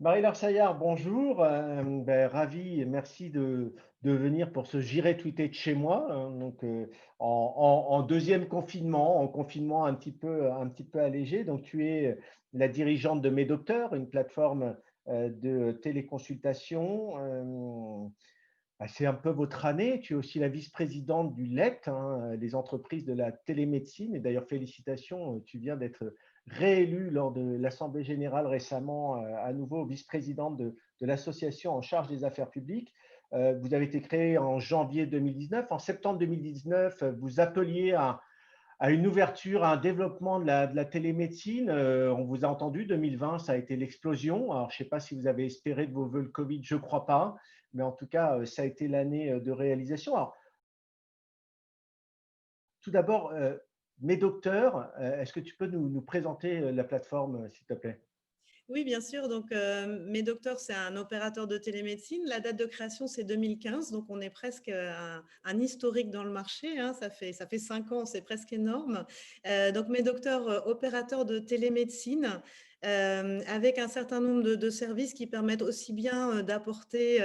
Marie-Laure Saillard, bonjour. Ravi et merci de venir pour ce J'irai tweeter de chez moi. En deuxième confinement, en confinement un petit peu allégé. Donc, tu es la dirigeante de MedDocteurs, une plateforme de téléconsultation. C'est un peu votre année. Tu es aussi la vice-présidente du LET, hein, les entreprises de la télémédecine. Et d'ailleurs, félicitations, tu viens d'être réélue lors de l'Assemblée générale récemment, à nouveau vice-présidente de l'association en charge des affaires publiques. Vous avez été créée en janvier 2019. En septembre 2019, vous appeliez à une ouverture, à un développement de la télémédecine. On vous a entendu, 2020, ça a été l'explosion. Alors, je ne sais pas si vous avez espéré de vos voeux le Covid, je ne crois pas, mais en tout cas, ça a été l'année de réalisation. Alors, tout d'abord, mes docteurs, est-ce que tu peux nous présenter la plateforme, s'il te plaît? Oui, bien sûr. Donc, MedDocteurs, c'est un opérateur de télémédecine. La date de création, c'est 2015. Donc, on est presque un historique dans le marché, hein. Ça fait 5 ans, c'est presque énorme. Donc, MedDocteurs, opérateur de télémédecine, avec un certain nombre de services qui permettent aussi bien d'apporter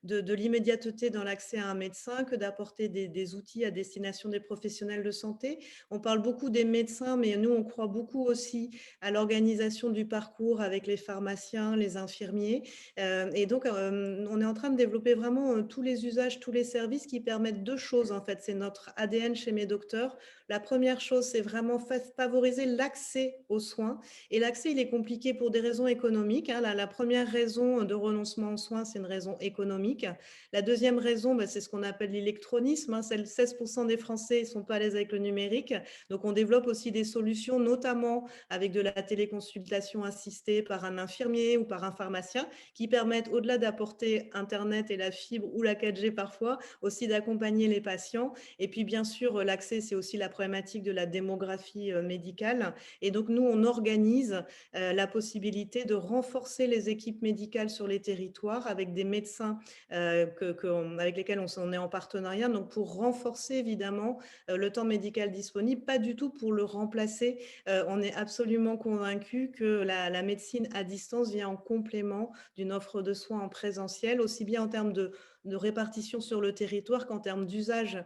de l'immédiateté dans l'accès à un médecin que d'apporter des outils à destination des professionnels de santé. On parle beaucoup des médecins, mais nous, on croit beaucoup aussi à l'organisation du parcours avec les pharmaciens, les infirmiers. Et donc, on est en train de développer vraiment tous les usages, tous les services qui permettent deux choses, en fait. C'est notre ADN chez MedDocteurs. La première chose, c'est vraiment favoriser l'accès aux soins. Et l'accès, il est compliqué pour des raisons économiques, hein. La première raison de renoncement aux soins, c'est une raison économique. La deuxième raison, c'est ce qu'on appelle l'électronisme, hein. 16% des Français ne sont pas à l'aise avec le numérique. Donc, on développe aussi des solutions, notamment avec de la téléconsultation assistée par un infirmier ou par un pharmacien, qui permettent, au-delà d'apporter Internet et la fibre ou la 4G parfois, aussi d'accompagner les patients. Et puis, bien sûr, l'accès, c'est aussi la problématique de la démographie médicale. Et donc, nous, on organise la possibilité de renforcer les équipes médicales sur les territoires avec des médecins avec lesquels on est en partenariat, donc pour renforcer évidemment le temps médical disponible, pas du tout pour le remplacer. On est absolument convaincu que la médecine à distance vient en complément d'une offre de soins en présentiel, aussi bien en termes de répartition sur le territoire qu'en termes d'usage.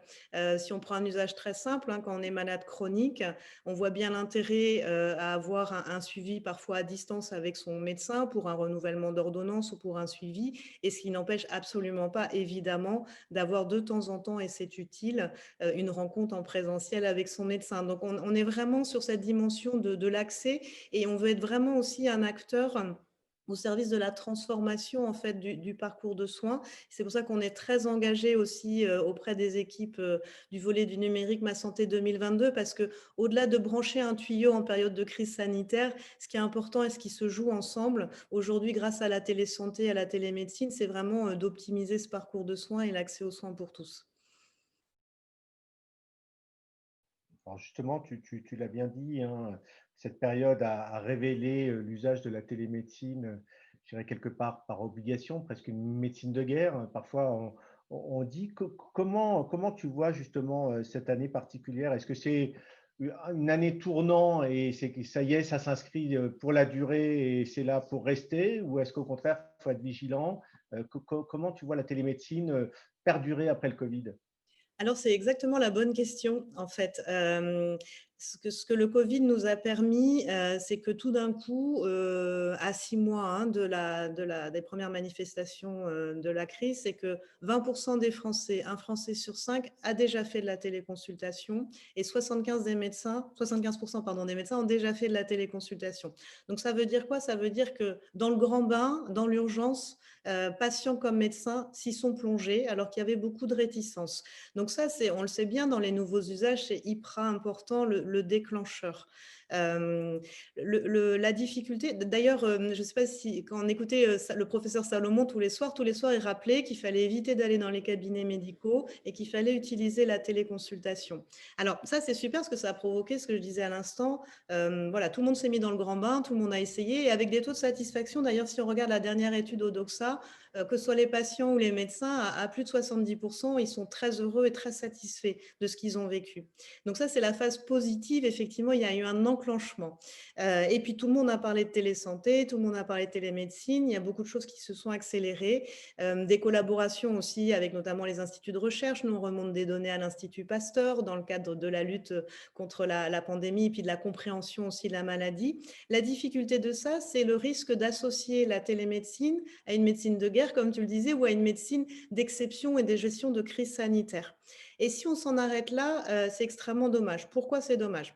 Si on prend un usage très simple, hein, quand on est malade chronique, on voit bien l'intérêt à avoir un suivi parfois à distance avec son médecin pour un renouvellement d'ordonnance ou pour un suivi, et ce qui n'empêche absolument pas, évidemment, d'avoir de temps en temps, et c'est utile, une rencontre en présentiel avec son médecin. Donc, on est vraiment sur cette dimension de l'accès, et on veut être vraiment aussi un acteur au service de la transformation en fait du parcours de soins. C'est pour ça qu'on est très engagé aussi auprès des équipes du volet du numérique Ma Santé 2022, parce que au-delà de brancher un tuyau en période de crise sanitaire, ce qui est important et ce qui se joue ensemble aujourd'hui grâce à la télésanté, à la télémédecine, c'est vraiment d'optimiser ce parcours de soins et l'accès aux soins pour tous. Alors justement, tu l'as bien dit, hein, cette période a révélé l'usage de la télémédecine, je dirais quelque part par obligation, presque une médecine de guerre. Parfois, on dit comment tu vois justement cette année particulière? Est-ce que c'est une année tournant et c'est que ça y est, ça s'inscrit pour la durée et c'est là pour rester? Ou est-ce qu'au contraire, il faut être vigilant? Comment tu vois la télémédecine perdurer après le Covid? Alors, c'est exactement la bonne question, en fait. Ce que le Covid nous a permis, c'est que tout d'un coup, à 6 mois hein, des premières manifestations de la crise, c'est que 20% des Français, un Français sur 5, a déjà fait de la téléconsultation, et 75% pardon, des médecins ont déjà fait de la téléconsultation. Donc, ça veut dire quoi? Ça veut dire que dans le grand bain, dans l'urgence, patients comme médecins s'y sont plongés alors qu'il y avait beaucoup de réticences. Donc ça, on le sait bien, dans les nouveaux usages, c'est hyper important le déclencheur. Euh, la difficulté, d'ailleurs, je ne sais pas si quand on écoutait le professeur Salomon tous les soirs, il rappelait qu'il fallait éviter d'aller dans les cabinets médicaux et qu'il fallait utiliser la téléconsultation. Alors ça, c'est super parce que ça a provoqué ce que je disais à l'instant. Voilà, tout le monde s'est mis dans le grand bain, tout le monde a essayé, et avec des taux de satisfaction. D'ailleurs, si on regarde la dernière étude au Doxa, que ce soit les patients ou les médecins, à plus de 70%, ils sont très heureux et très satisfaits de ce qu'ils ont vécu. Donc ça, c'est la phase positive. Effectivement, il y a eu un l'enclenchement. Et puis, tout le monde a parlé de télésanté, tout le monde a parlé de télémédecine. Il y a beaucoup de choses qui se sont accélérées. Des collaborations aussi avec notamment les instituts de recherche. Nous, on remonte des données à l'Institut Pasteur dans le cadre de la lutte contre la pandémie et puis de la compréhension aussi de la maladie. La difficulté de ça, c'est le risque d'associer la télémédecine à une médecine de guerre, comme tu le disais, ou à une médecine d'exception et de gestion de crise sanitaire. Et si on s'en arrête là, c'est extrêmement dommage. Pourquoi c'est dommage?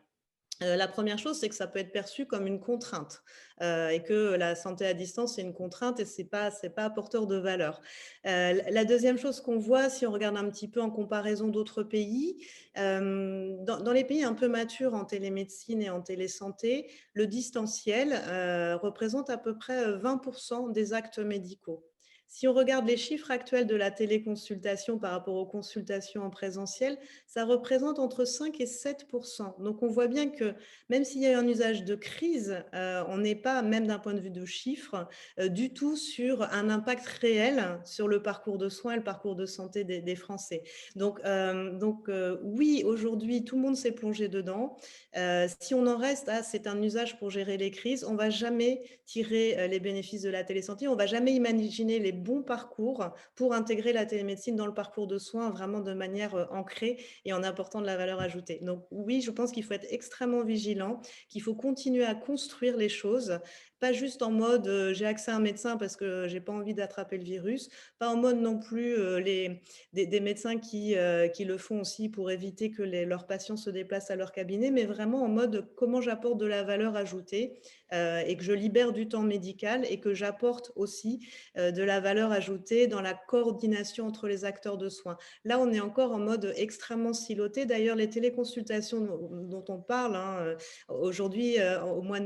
La première chose, c'est que ça peut être perçu comme une contrainte, et que la santé à distance, c'est une contrainte et c'est pas porteur de valeur. La deuxième chose qu'on voit, si on regarde un petit peu en comparaison d'autres pays, dans les pays un peu matures en télémédecine et en télésanté, le distanciel, représente à peu près, 20 des actes médicaux. Si on regarde les chiffres actuels de la téléconsultation par rapport aux consultations en présentiel, ça représente entre 5 et 7 Donc, on voit bien que même s'il y a un usage de crise, on n'est pas, même d'un point de vue de chiffres, du tout sur un impact réel sur le parcours de soins et le parcours de santé des Français. Donc, oui, aujourd'hui, tout le monde s'est plongé dedans. Si on en reste à c'est un usage pour gérer les crises, on ne va jamais tirer les bénéfices de la télésanté, on ne va jamais imaginer les bons parcours pour intégrer la télémédecine dans le parcours de soins vraiment de manière ancrée et en apportant de la valeur ajoutée. Donc oui, je pense qu'il faut être extrêmement vigilant, qu'il faut continuer à construire les choses, pas juste en mode j'ai accès à un médecin parce que j'ai pas envie d'attraper le virus, pas en mode non plus des médecins qui le font aussi pour éviter que leurs patients se déplacent à leur cabinet, mais vraiment en mode comment j'apporte de la valeur ajoutée et que je libère du temps médical et que j'apporte aussi de la valeur ajoutée dans la coordination entre les acteurs de soins. Là, on est encore en mode extrêmement siloté. D'ailleurs, les téléconsultations dont on parle, hein, aujourd'hui,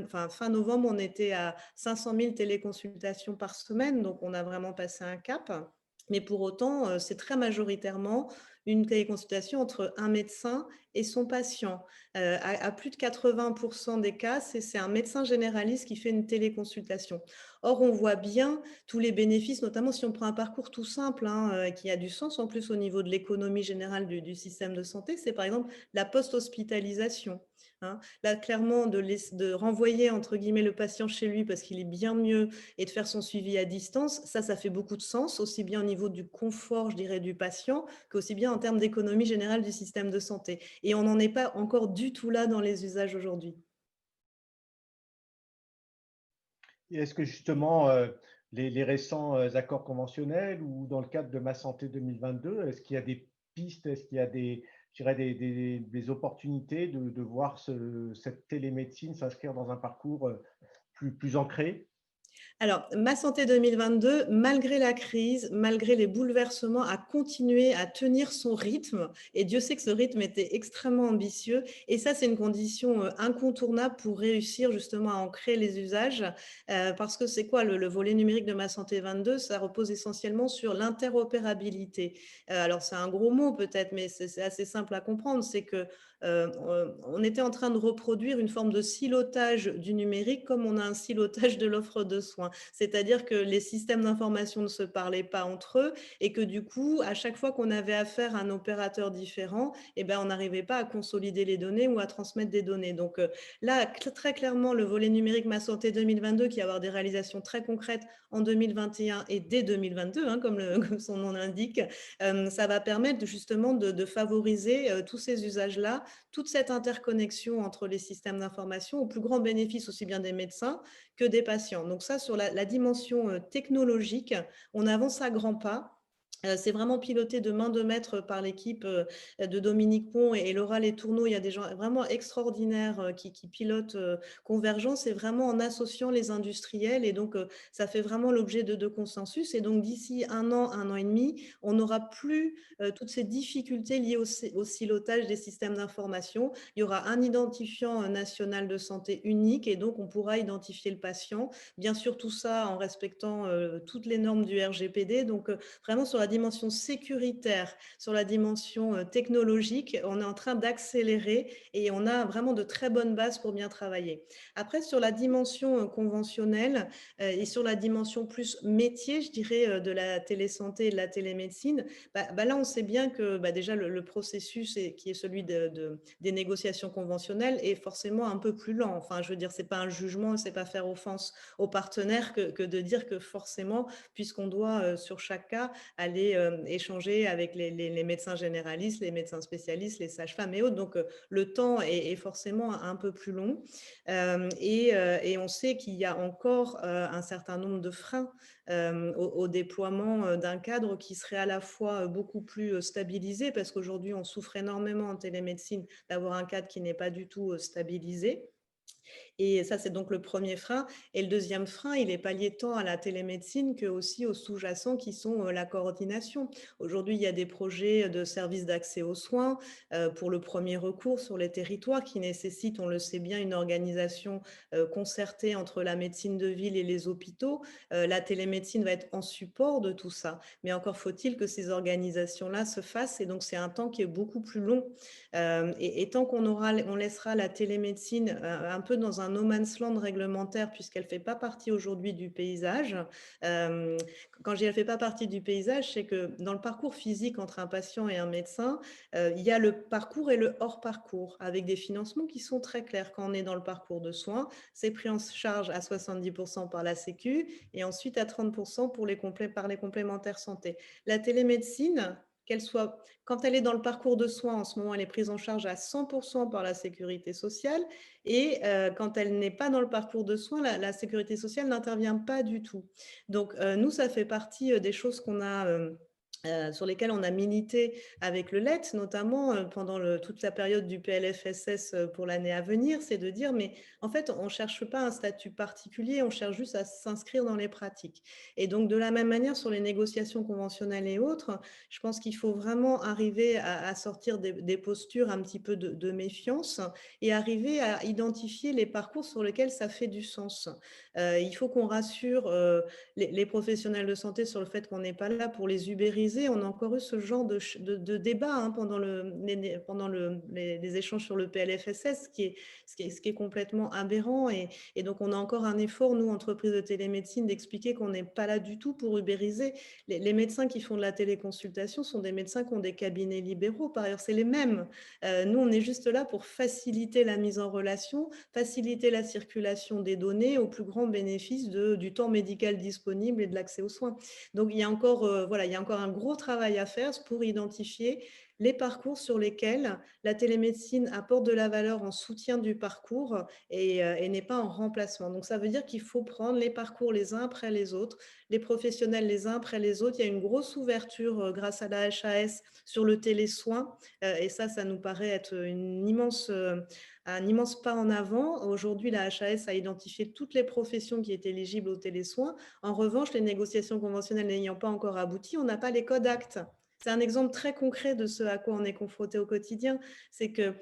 fin novembre, on était à 500 000 téléconsultations par semaine, donc on a vraiment passé un cap. Mais pour autant, c'est très majoritairement une téléconsultation entre un médecin et son patient. À plus de 80% des cas, c'est un médecin généraliste qui fait une téléconsultation. Or, on voit bien tous les bénéfices, notamment si on prend un parcours tout simple, hein, qui a du sens en plus au niveau de l'économie générale du système de santé, c'est par exemple la post-hospitalisation. Hein. Là, clairement, de renvoyer entre guillemets le patient chez lui parce qu'il est bien mieux et de faire son suivi à distance, ça fait beaucoup de sens, aussi bien au niveau du confort, je dirais, du patient, qu'aussi bien en termes d'économie générale du système de santé. Et on n'en est pas encore du tout là dans les usages aujourd'hui. Et est-ce que justement, les récents accords conventionnels ou dans le cadre de Ma Santé 2022, est-ce qu'il y a des pistes, est-ce qu'il y a je dirais des opportunités de voir cette télémédecine s'inscrire dans un parcours plus ancré? Alors, Ma Santé 2022, malgré la crise, malgré les bouleversements, a continué à tenir son rythme. Et Dieu sait que ce rythme était extrêmement ambitieux. Et ça, c'est une condition incontournable pour réussir justement à ancrer les usages. Parce que c'est quoi le volet numérique de Ma Santé 22? Ça repose essentiellement sur l'interopérabilité. Alors, c'est un gros mot peut-être, mais c'est assez simple à comprendre. C'est que on était en train de reproduire une forme de silotage du numérique comme on a un silotage de l'offre de soins. C'est-à-dire que les systèmes d'information ne se parlaient pas entre eux et que du coup, à chaque fois qu'on avait affaire à un opérateur différent, eh ben, on n'arrivait pas à consolider les données ou à transmettre des données. Donc là, très clairement, le volet numérique Ma Santé 2022 qui va avoir des réalisations très concrètes en 2021 et dès 2022, hein, comme son nom l'indique, ça va permettre justement de favoriser tous ces usages-là, toute cette interconnexion entre les systèmes d'information au plus grand bénéfice aussi bien des médecins que des patients. Donc ça, sur la dimension technologique, on avance à grands pas. C'est vraiment piloté de main de maître par l'équipe de Dominique Pont et Laura Letourneau. Il y a des gens vraiment extraordinaires qui pilotent Convergence et vraiment en associant les industriels. Et donc, ça fait vraiment l'objet de consensus. Et donc, d'ici un an et demi, on n'aura plus toutes ces difficultés liées au silotage des systèmes d'information. Il y aura un identifiant national de santé unique et donc on pourra identifier le patient. Bien sûr, tout ça en respectant toutes les normes du RGPD. Donc, vraiment sur la la dimension sécuritaire, sur la dimension technologique, on est en train d'accélérer et on a vraiment de très bonnes bases pour bien travailler. Après, sur la dimension conventionnelle et sur la dimension plus métier, je dirais, de la télésanté et de la télémédecine, là, on sait bien que déjà le processus qui est celui des négociations conventionnelles est forcément un peu plus lent. Enfin, je veux dire, c'est pas un jugement, c'est pas faire offense aux partenaires que de dire que forcément, puisqu'on doit sur chaque cas aller échanger avec les médecins généralistes, les médecins spécialistes, les sages-femmes et autres. Donc, le temps est forcément un peu plus long. Et on sait qu'il y a encore un certain nombre de freins au déploiement d'un cadre qui serait à la fois beaucoup plus stabilisé, parce qu'aujourd'hui, on souffre énormément en télémédecine d'avoir un cadre qui n'est pas du tout stabilisé. Et ça, c'est donc le premier frein. Et le deuxième frein, il est pallié tant à la télémédecine que aussi aux sous-jacents qui sont la coordination. Aujourd'hui, il y a des projets de services d'accès aux soins pour le premier recours sur les territoires qui nécessitent, on le sait bien, une organisation concertée entre la médecine de ville et les hôpitaux. La télémédecine va être en support de tout ça. Mais encore faut-il que ces organisations-là se fassent. Et donc, c'est un temps qui est beaucoup plus long. Et tant on laissera la télémédecine un peu dans un no man's land réglementaire, puisqu'elle ne fait pas partie aujourd'hui du paysage. Quand je dis elle ne fait pas partie du paysage, c'est que dans le parcours physique entre un patient et un médecin, il y a le parcours et le hors parcours, avec des financements qui sont très clairs. Quand on est dans le parcours de soins, c'est pris en charge à 70% par la Sécu et ensuite à 30% par les complémentaires santé. La télémédecine, quand elle est dans le parcours de soins, en ce moment, elle est prise en charge à 100% par la sécurité sociale. Et quand elle n'est pas dans le parcours de soins, la sécurité sociale n'intervient pas du tout. Donc, nous, ça fait partie des choses sur lesquelles on a milité avec le LET, notamment pendant toute la période du PLFSS pour l'année à venir, c'est de dire, mais en fait, on ne cherche pas un statut particulier, on cherche juste à s'inscrire dans les pratiques. Et donc, de la même manière, sur les négociations conventionnelles et autres, je pense qu'il faut vraiment arriver à sortir des postures un petit peu de méfiance et arriver à identifier les parcours sur lesquels ça fait du sens. Il faut qu'on rassure les professionnels de santé sur le fait qu'on n'est pas là pour les ubériser. On a encore eu ce genre de débat pendant les échanges sur le PLFSS, ce qui est complètement aberrant. Et donc, on a encore un effort, nous, entreprises de télémédecine, d'expliquer qu'on n'est pas là du tout pour ubériser. Les médecins qui font de la téléconsultation sont des médecins qui ont des cabinets libéraux. Par ailleurs, c'est les mêmes. Nous, on est juste là pour faciliter la mise en relation, faciliter la circulation des données au plus grand bénéfice du temps médical disponible et de l'accès aux soins. Donc, il y a encore un gros travail à faire pour identifier les parcours sur lesquels la télémédecine apporte de la valeur en soutien du parcours et n'est pas en remplacement. Donc, ça veut dire qu'il faut prendre les parcours les uns après les autres, les professionnels les uns après les autres. Il y a une grosse ouverture grâce à la HAS sur le télésoin et ça nous paraît être un immense pas en avant. Aujourd'hui, la HAS a identifié toutes les professions qui étaient éligibles aux télésoins. En revanche, les négociations conventionnelles n'ayant pas encore abouti, on n'a pas les codes actes. C'est un exemple très concret de ce à quoi on est confronté au quotidien. C'est que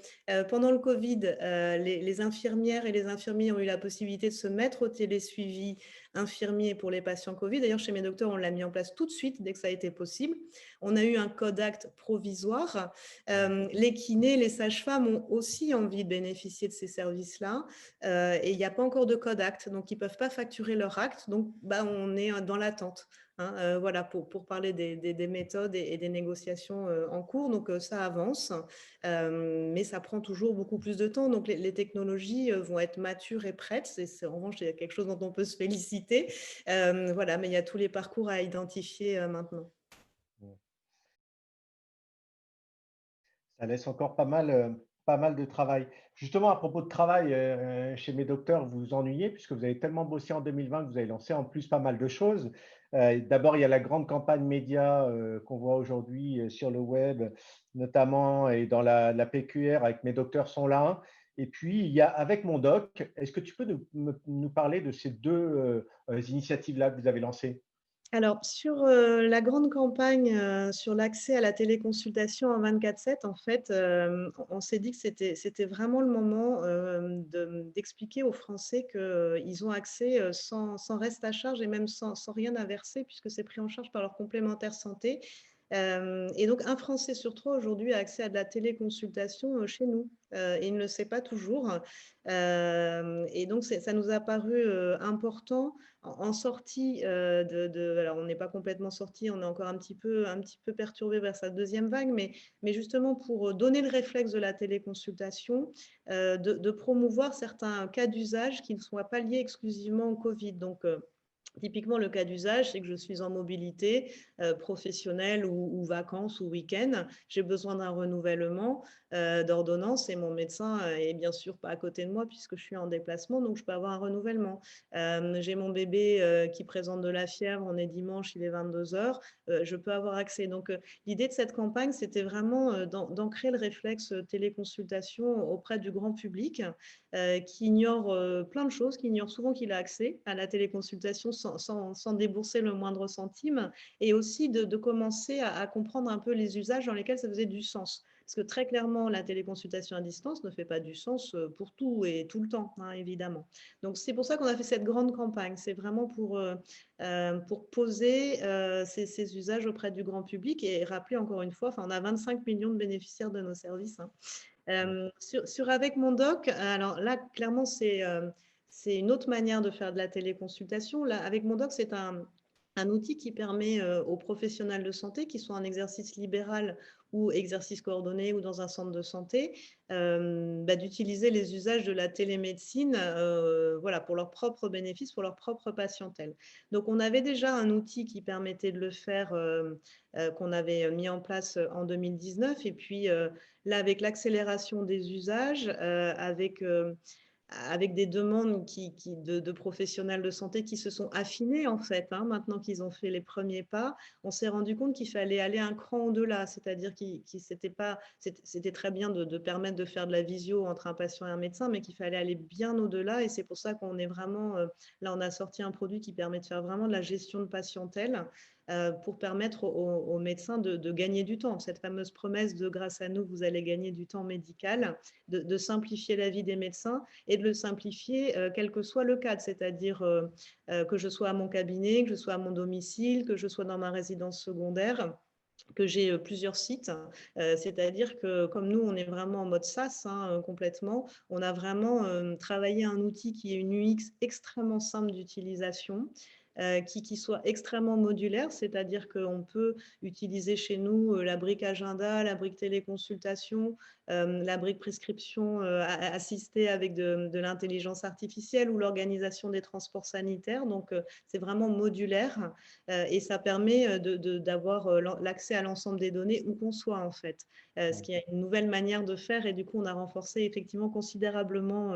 pendant le Covid, les infirmières et les infirmiers ont eu la possibilité de se mettre au télésuivi infirmier pour les patients Covid. D'ailleurs, chez mes docteurs, on l'a mis en place tout de suite dès que ça a été possible. On a eu un code acte provisoire. Les kinés, les sages-femmes ont aussi envie de bénéficier de ces services-là. Et il n'y a pas encore de code acte, donc ils ne peuvent pas facturer leur acte. Donc, on est dans l'attente. Voilà, pour parler des méthodes et des négociations en cours. Donc, ça avance, mais ça prend toujours beaucoup plus de temps. Donc, les technologies vont être matures et prêtes. En revanche, c'est quelque chose dont on peut se féliciter. Voilà, mais il y a tous les parcours à identifier maintenant. Ça laisse encore pas mal de travail. Justement, à propos de travail, chez mes docteurs, vous vous ennuyez puisque vous avez tellement bossé en 2020 que vous avez lancé en plus pas mal de choses. D'abord, il y a la grande campagne média qu'on voit aujourd'hui sur le web, notamment et dans la PQR avec Mes docteurs sont là. Et puis, il y a Avec mon doc. Est-ce que tu peux nous parler de ces deux initiatives-là que vous avez lancées? Alors, sur, la grande campagne, sur l'accès à la téléconsultation en 24/7, en fait, on s'est dit que c'était vraiment le moment, d'expliquer aux Français qu'ils ont accès, sans reste à charge et même sans rien à verser puisque c'est pris en charge par leur complémentaire santé. Et donc un Français sur 3 aujourd'hui a accès à de la téléconsultation, chez nous, et il ne le sait pas toujours. Et donc ça nous a paru, important en sortie, alors on n'est pas complètement sorti, on est encore un petit peu perturbé vers sa deuxième vague, mais justement pour, donner le réflexe de la téléconsultation, de promouvoir certains cas d'usage qui ne soient pas liés exclusivement au covid. Donc, typiquement, le cas d'usage, c'est que je suis en mobilité professionnelle ou vacances ou week-end. J'ai besoin d'un renouvellement d'ordonnance et mon médecin est bien sûr pas à côté de moi puisque je suis en déplacement, donc je peux avoir un renouvellement. J'ai mon bébé qui présente de la fièvre, on est dimanche, il est 22 heures, je peux avoir accès. Donc, l'idée de cette campagne, c'était vraiment d'ancrer le réflexe téléconsultation auprès du grand public qui ignore plein de choses, qui ignore souvent qu'il a accès à la téléconsultation sans débourser le moindre centime, et aussi de commencer à comprendre un peu les usages dans lesquels ça faisait du sens. Parce que très clairement, la téléconsultation à distance ne fait pas du sens pour tout et tout le temps, hein, évidemment. Donc, c'est pour ça qu'on a fait cette grande campagne. C'est vraiment pour poser ces usages auprès du grand public et rappeler encore une fois, on a 25 millions de bénéficiaires de nos services, hein. Sur Avec mon doc, alors là, clairement, c'est une autre manière de faire de la téléconsultation. Là, Avec mon doc, c'est un outil qui permet aux professionnels de santé qui sont en exercice libéral ou exercice coordonné ou dans un centre de santé d'utiliser les usages de la télémédecine voilà, pour leur propre bénéfice, pour leur propre patientèle. Donc, on avait déjà un outil qui permettait de le faire qu'on avait mis en place en 2019 et puis là, avec l'accélération des usages, avec des demandes de professionnels de santé qui se sont affinées en fait, hein, maintenant qu'ils ont fait les premiers pas, on s'est rendu compte qu'il fallait aller un cran au-delà, c'est-à-dire c'était très bien de permettre de faire de la visio entre un patient et un médecin, mais qu'il fallait aller bien au-delà et c'est pour ça qu'on est vraiment, là on a sorti un produit qui permet de faire vraiment de la gestion de patientèle pour permettre aux médecins de gagner du temps. Cette fameuse promesse de grâce à nous, vous allez gagner du temps médical, de simplifier la vie des médecins et de le simplifier quel que soit le cadre, c'est-à-dire que je sois à mon cabinet, que je sois à mon domicile, que je sois dans ma résidence secondaire, que j'ai plusieurs sites, c'est-à-dire que comme nous, on est vraiment en mode SaaS complètement, on a vraiment travaillé un outil qui est une UX extrêmement simple d'utilisation, qui soit extrêmement modulaire, c'est-à-dire qu'on peut utiliser chez nous la brique agenda, la brique téléconsultation, la brique prescription assistée avec de l'intelligence artificielle ou l'organisation des transports sanitaires. Donc, c'est vraiment modulaire et ça permet d'avoir l'accès à l'ensemble des données où qu'on soit en fait. Ce qui est une nouvelle manière de faire et du coup, on a renforcé effectivement considérablement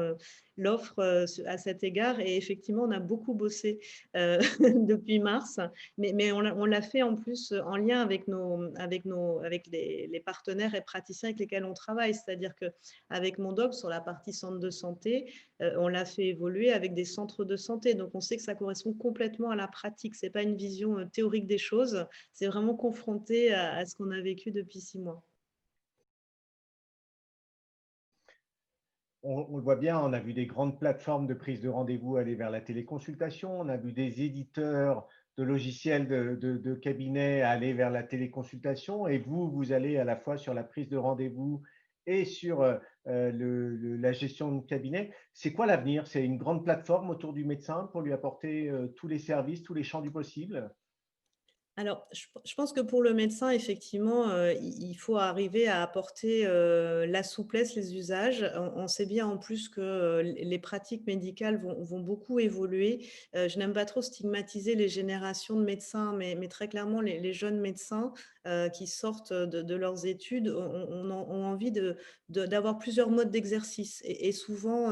l'offre à cet égard et effectivement, on a beaucoup bossé depuis mars, mais on l'a fait en plus en lien avec les partenaires et praticiens avec lesquels on travaille, c'est-à-dire qu'avec mon doc sur la partie centre de santé, on l'a fait évoluer avec des centres de santé, donc on sait que ça correspond complètement à la pratique, c'est pas une vision théorique des choses, c'est vraiment confronté à ce qu'on a vécu depuis 6 mois. On le voit bien, on a vu des grandes plateformes de prise de rendez-vous aller vers la téléconsultation, on a vu des éditeurs de logiciels de cabinets aller vers la téléconsultation, et vous allez à la fois sur la prise de rendez-vous et sur la gestion de cabinet. C'est quoi l'avenir? C'est une grande plateforme autour du médecin pour lui apporter tous les services, tous les champs du possible? Alors, je pense que pour le médecin, effectivement, il faut arriver à apporter, la souplesse, les usages. On sait bien en plus que, les pratiques médicales vont beaucoup évoluer. Je n'aime pas trop stigmatiser les générations de médecins, mais très clairement les jeunes médecins, qui sortent de leurs études ont envie d'avoir plusieurs modes d'exercice et souvent,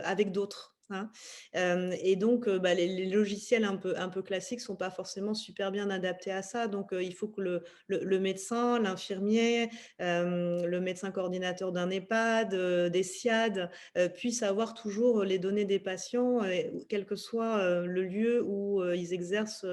avec d'autres. hein. Et donc, les logiciels un peu classiques sont pas forcément super bien adaptés à ça. Donc, il faut que le médecin, l'infirmier, le médecin coordinateur d'un EHPAD, des SIAD, puissent avoir toujours les données des patients, quel que soit, le lieu où, ils exercent,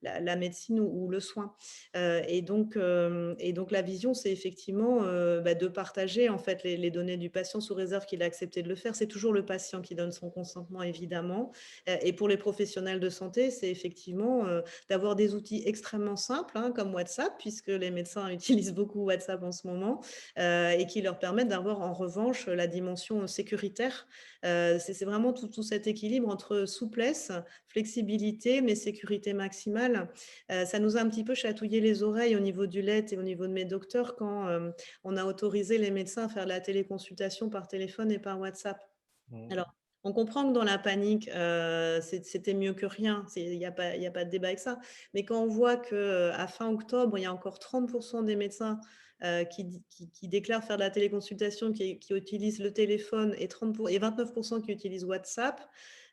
la médecine ou le soin. Et donc la vision, c'est effectivement, de partager en fait les données du patient sous réserve qu'il a accepté de le faire. C'est toujours le patient qui donne son consentement, évidemment. Et pour les professionnels de santé, c'est effectivement d'avoir des outils extrêmement simples, hein, comme WhatsApp, puisque les médecins utilisent beaucoup WhatsApp en ce moment, et qui leur permettent d'avoir en revanche la dimension sécuritaire. C'est vraiment tout cet équilibre entre souplesse, flexibilité, mais sécurité maximale. Ça nous a un petit peu chatouillé les oreilles au niveau du LET et au niveau de mes docteurs quand on a autorisé les médecins à faire la téléconsultation par téléphone et par WhatsApp. Mmh. Alors, on comprend que dans la panique, c'était mieux que rien, il y a pas de débat avec ça. Mais quand on voit qu'à fin octobre, il y a encore 30 des médecins, qui déclarent faire de la téléconsultation, qui utilisent le téléphone et 29 qui utilisent WhatsApp,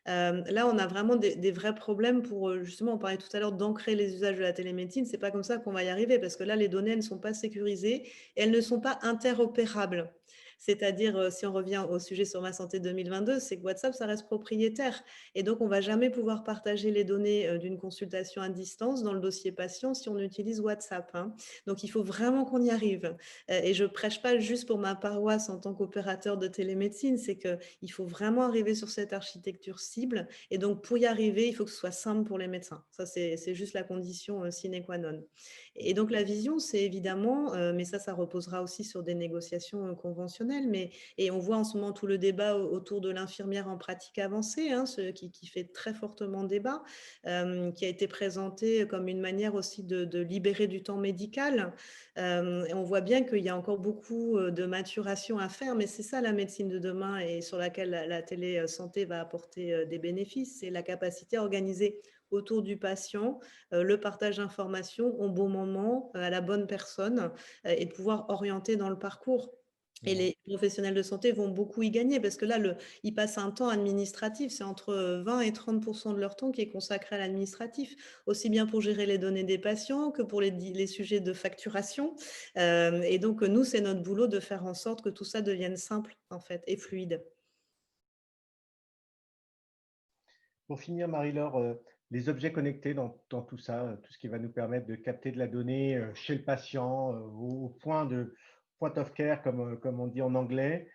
là, on a vraiment des vrais problèmes pour, justement, on parlait tout à l'heure d'ancrer les usages de la télémédecine. C'est pas comme ça qu'on va y arriver parce que là, les données, elles ne sont pas sécurisées et elles ne sont pas interopérables. C'est-à-dire, si on revient au sujet sur Ma Santé 2022, c'est que WhatsApp, ça reste propriétaire. Et donc, on ne va jamais pouvoir partager les données d'une consultation à distance dans le dossier patient si on utilise WhatsApp, hein. Donc, il faut vraiment qu'on y arrive. Et je ne prêche pas juste pour ma paroisse en tant qu'opérateur de télémédecine, c'est qu'il faut vraiment arriver sur cette architecture cible. Et donc, pour y arriver, il faut que ce soit simple pour les médecins. Ça, c'est juste la condition sine qua non. Et donc la vision, c'est évidemment, mais ça reposera aussi sur des négociations conventionnelles, et on voit en ce moment tout le débat autour de l'infirmière en pratique avancée, hein, qui fait très fortement débat, qui a été présenté comme une manière aussi de libérer du temps médical. Et on voit bien qu'il y a encore beaucoup de maturation à faire, mais c'est ça la médecine de demain et sur laquelle la télésanté va apporter des bénéfices, c'est la capacité à organiser autour du patient le partage d'informations au bon moment, à la bonne personne, et de pouvoir orienter dans le parcours. Et Mmh. les professionnels de santé vont beaucoup y gagner parce que là, ils passent un temps administratif, c'est entre 20 et 30 de leur temps qui est consacré à l'administratif, aussi bien pour gérer les données des patients que pour les sujets de facturation. Et donc, nous, c'est notre boulot de faire en sorte que tout ça devienne simple, en fait, et fluide. Pour finir, Marie-Laure, les objets connectés dans tout ça, tout ce qui va nous permettre de capter de la donnée chez le patient, au point of care, comme on dit en anglais,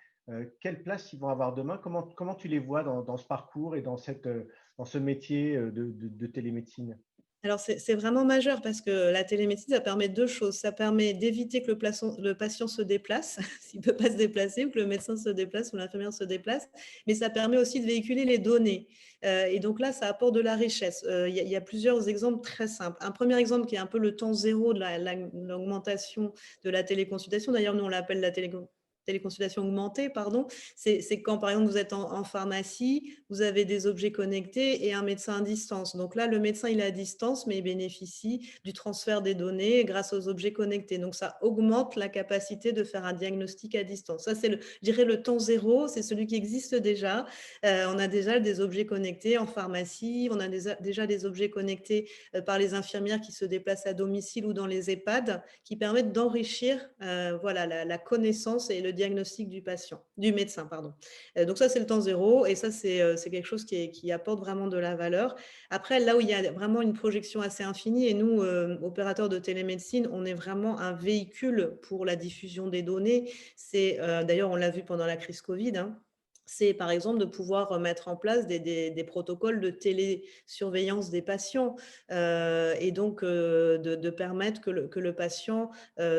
quelle place ils vont avoir demain? Comment tu les vois dans ce parcours et dans ce métier de télémédecine? Alors, c'est vraiment majeur parce que la télémédecine, ça permet 2 choses. Ça permet d'éviter que le patient se déplace, s'il ne peut pas se déplacer, ou que le médecin se déplace ou l'infirmière se déplace, mais ça permet aussi de véhiculer les données. Et donc là, ça apporte de la richesse. Il y a plusieurs exemples très simples. Un premier exemple qui est un peu le temps zéro de l'augmentation de la téléconsultation. D'ailleurs, nous, on l'appelle la téléconsultation augmentée, pardon. C'est quand, par exemple, vous êtes en pharmacie, vous avez des objets connectés et un médecin à distance. Donc là, le médecin, il est à distance, mais il bénéficie du transfert des données grâce aux objets connectés. Donc ça augmente la capacité de faire un diagnostic à distance. Ça, je dirais, le temps zéro, c'est celui qui existe déjà. On a déjà des objets connectés en pharmacie, on a déjà des objets connectés par les infirmières qui se déplacent à domicile ou dans les EHPAD, qui permettent d'enrichir voilà, la connaissance et le diagnostic du médecin, pardon. Donc ça, c'est le temps zéro, et ça, c'est quelque chose qui apporte vraiment de la valeur. Après, là où il y a vraiment une projection assez infinie, et nous, opérateurs de télémédecine, on est vraiment un véhicule pour la diffusion des données. D'ailleurs, on l'a vu pendant la crise Covid, hein, c'est par exemple de pouvoir mettre en place des protocoles de télésurveillance des patients, et donc de permettre que le patient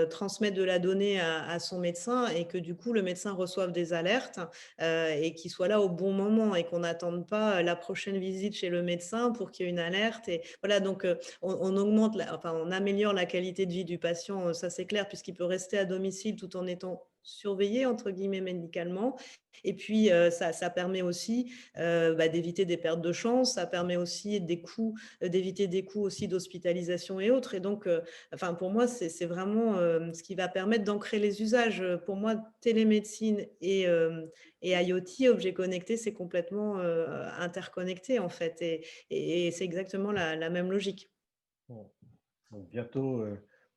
transmette de la donnée à son médecin, et que du coup le médecin reçoive des alertes et qu'il soit là au bon moment, et qu'on n'attende pas la prochaine visite chez le médecin pour qu'il y ait une alerte. Et voilà, donc on augmente, on améliore la qualité de vie du patient, ça c'est clair, puisqu'il peut rester à domicile tout en étant surveillés entre guillemets médicalement. Et puis, ça permet aussi d'éviter des pertes de chance, ça permet aussi d'éviter des coûts aussi d'hospitalisation et autres. Et donc, enfin, pour moi, c'est vraiment ce qui va permettre d'ancrer les usages. Pour moi, télémédecine et IoT, objets connectés, c'est complètement interconnecté en fait. Et c'est exactement la même logique. Bon. Donc, bientôt,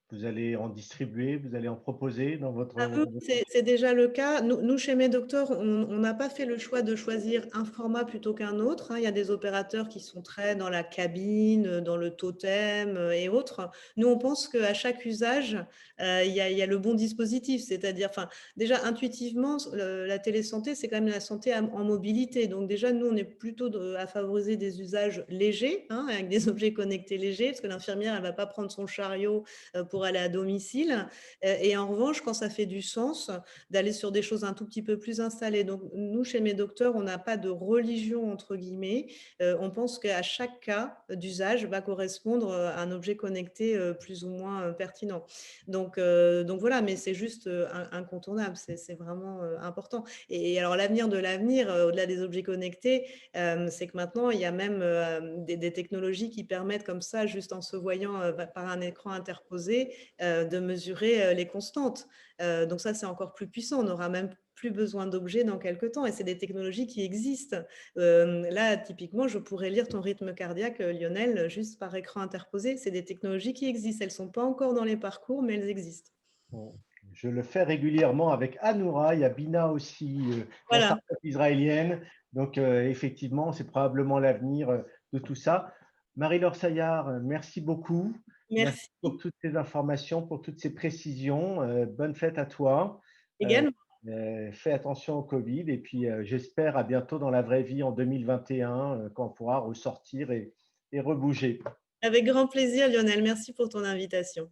vous allez en distribuer, vous allez en proposer dans votre… Ah oui, c'est déjà le cas. Nous, chez MedDoctor, on n'a pas fait le choix de choisir un format plutôt qu'un autre, hein. Il y a des opérateurs qui sont très dans la cabine, dans le totem et autres. Nous, on pense qu'à chaque usage, il y a le bon dispositif. C'est-à-dire, enfin, déjà, intuitivement, la télésanté, c'est quand même la santé en mobilité. Donc déjà, nous, on est plutôt à favoriser des usages légers, hein, avec des objets connectés légers, parce que l'infirmière, elle ne va pas prendre son chariot pour aller à domicile. Et en revanche, quand ça fait du sens, d'aller sur des choses un tout petit peu plus installées. Donc, nous, chez MedDoctor, on n'a pas de religion, entre guillemets. On pense qu'à chaque cas d'usage va correspondre à un objet connecté plus ou moins pertinent. Donc voilà, mais c'est juste incontournable, c'est vraiment important. Et alors, l'avenir de l'avenir, au-delà des objets connectés, c'est que maintenant, il y a même des technologies qui permettent comme ça, juste en se voyant par un écran interposé, de mesurer les constantes. Donc ça, c'est encore plus puissant. On n'aura même plus besoin d'objets dans quelques temps. Et c'est des technologies qui existent. Là, typiquement, je pourrais lire ton rythme cardiaque, Lionel, juste par écran interposé. C'est des technologies qui existent. Elles ne sont pas encore dans les parcours, mais elles existent. Bon, je le fais régulièrement avec Anoura, il y a Bina aussi, la Voilà. startup israélienne. Donc, effectivement, c'est probablement l'avenir de tout ça. Marie-Laure Saillard, merci beaucoup. Merci Merci pour toutes ces informations, pour toutes ces précisions. Bonne fête à toi. Euh, également. Fais attention au Covid et puis j'espère à bientôt dans la vraie vie en 2021 quand on pourra ressortir et rebouger. Avec grand plaisir, Lionel. Merci pour ton invitation.